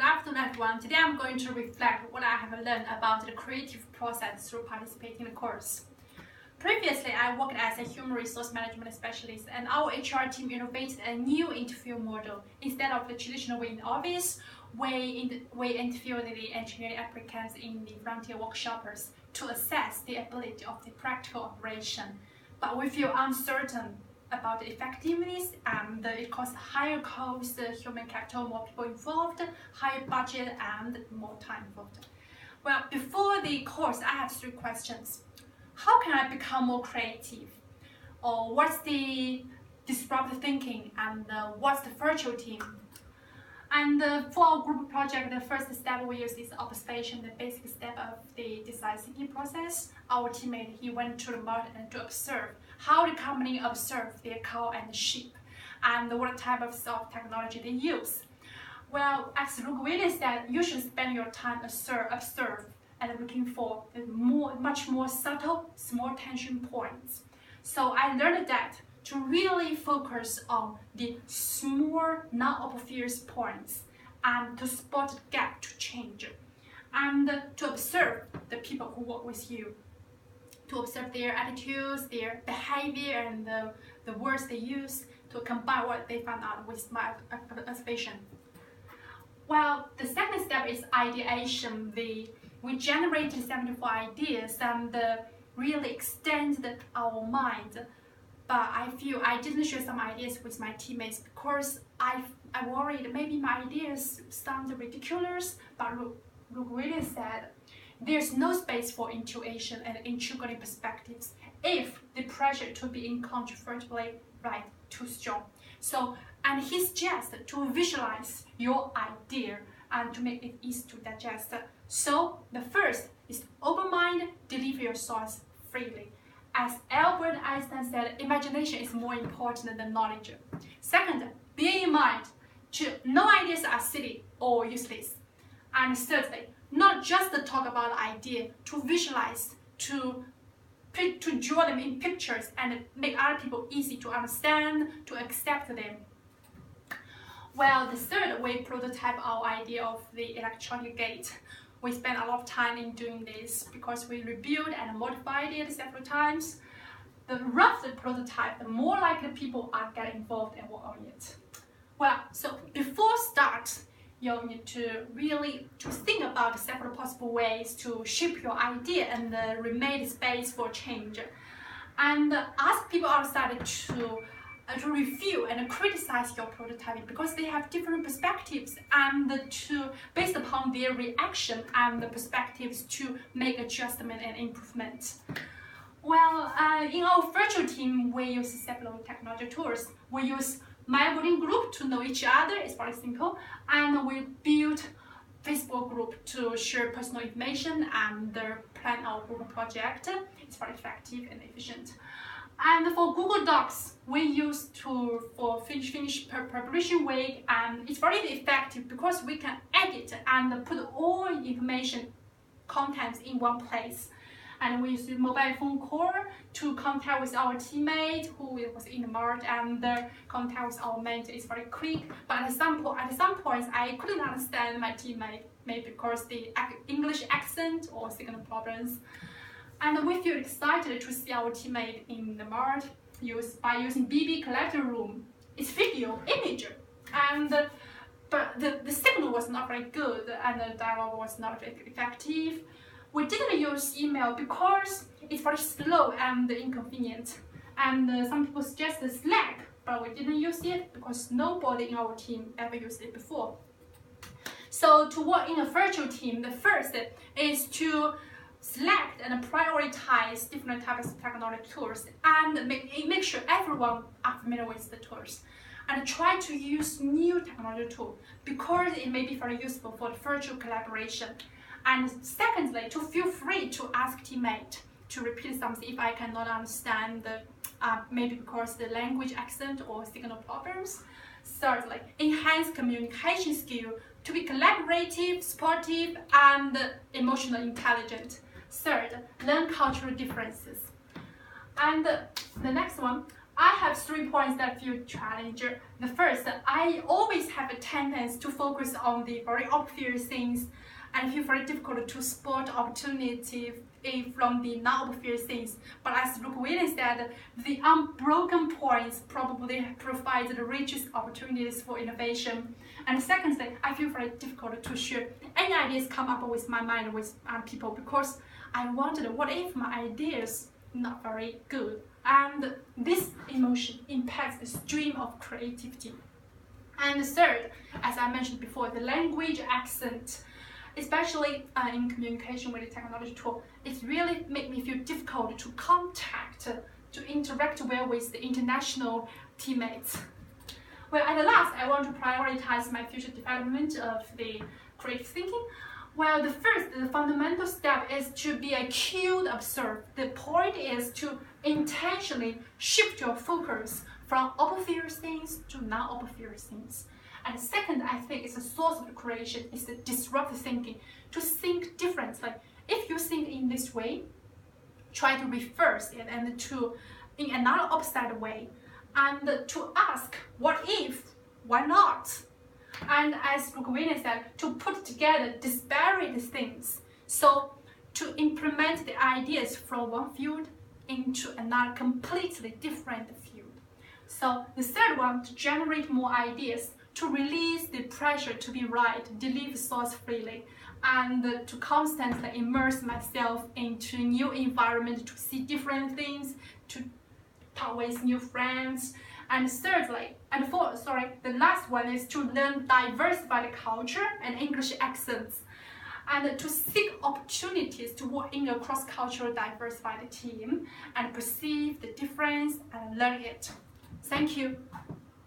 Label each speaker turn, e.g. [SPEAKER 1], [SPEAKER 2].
[SPEAKER 1] Good afternoon, everyone. Today I'm going to reflect what I have learned about the creative process through participating in the course. Previously, I worked as a human resource management specialist, and our HR team innovated a new interview model. Instead of the traditional way in the office, we interviewed the engineering applicants in the frontier workshops to assess the ability of the practical operation. But we feel uncertain about the effectiveness, and it costs higher cost, human capital, more people involved, higher budget, and more time involved. Well, before the course, I have 3 questions. How can I become more creative? Or what's the disruptive thinking? And what's the virtual team? And for our group project, the first step we use is observation, the basic step of the design thinking process. Our teammate, he went to the mountain to observe how the company observe their cow and sheep, and what type of soft technology they use. Well, as Luke Willis said, you should spend your time observe and looking for the much more subtle, small tension points. So I learned that to really focus on the small, non-obvious points and to spot the gap to change, and to observe the people who work with you, to observe their attitudes, their behavior, and the words they use, to combine what they found out with my observation. Well, the second step is ideation. We generated 74 ideas and really extended our mind. But I feel I didn't share some ideas with my teammates because I worried maybe my ideas sound ridiculous. But Luke really said, there's no space for intuition and integrated perspectives if the pressure to be incontrovertibly right too strong. So, and he suggested to visualize your idea and to make it easy to digest. So the first is open mind, deliver your thoughts freely. As Albert Einstein said, imagination is more important than knowledge. Second, bear in mind, no ideas are silly or useless. And thirdly, not just to talk about the idea, to visualize, to draw them in pictures and make other people easy to understand, to accept them. Well, the third, we prototype our idea of the electronic gate. We spent a lot of time in doing this because we rebuilt and modified it several times. The rougher the prototype, the more likely people are getting involved and work on it. Well, so before start, you need to really think about several possible ways to shape your idea and remain space for change. And ask people outside to review and criticize your prototyping because they have different perspectives, and based upon their reaction and the perspectives to make adjustment and improvement. Well, in our virtual team, we use several technology tools. We use My Voting Group to know each other, it's very simple, and we build Facebook group to share personal information and plan our Google project. It's very effective and efficient. And for Google Docs, we use for finish preparation week, and it's very effective because we can edit and put all information contents in one place. And we use mobile phone call to contact with our teammate who was in the mart, and contact with our manager is very quick. But at some points, I couldn't understand my teammate, maybe because the English accent or signal problems. And we feel excited to see our teammate in the mart by using BB collector room. It's video, image, but the signal was not very good and the dialogue was not very effective. We didn't use email because it's very slow and inconvenient. And some people suggested Slack, but we didn't use it because nobody in our team ever used it before. So to work in a virtual team, the first is to select and prioritize different types of technology tools and make sure everyone are familiar with the tools. And try to use new technology tools because it may be very useful for the virtual collaboration. And secondly, to feel free to ask teammate to repeat something if I cannot understand, maybe because the language accent or signal problems. Thirdly, enhance communication skill to be collaborative, supportive, and emotionally intelligent. Third, learn cultural differences. And the next one, I have 3 points that I feel challenging. The first, I always have a tendency to focus on the very obvious things and feel very difficult to spot opportunity from the non-obvious things. But as Luke Williams said, the unbroken points probably provide the richest opportunities for innovation. And secondly, I feel very difficult to share any ideas come up with my mind with other people because I wondered what if my ideas not very good. And this emotion impacts the stream of creativity. And third, as I mentioned before, the language accent, especially in communication with the technology tool, it really made me feel difficult to contact, to interact well with the international teammates. Well, at last, I want to prioritize my future development of the creative thinking. Well, the fundamental step is to be a keen observer. The point is to intentionally shift your focus from obvious things to non-obvious things. And second, I think it's a source of creation, is the disruptive thinking, to think differently. If you think in this way, try to reverse it and to in another opposite way, and to ask, what if, why not? And as Luke Williams said, to put together disparate things, so to implement the ideas from one field into another completely different field. So the third one, to generate more ideas, to release the pressure to be right, deliver thoughts freely, and to constantly immerse myself into a new environment, to see different things, to talk with new friends. And thirdly, the last one is to learn diversified culture and English accents, and to seek opportunities to work in a cross-cultural diversified team and perceive the difference and learn it. Thank you.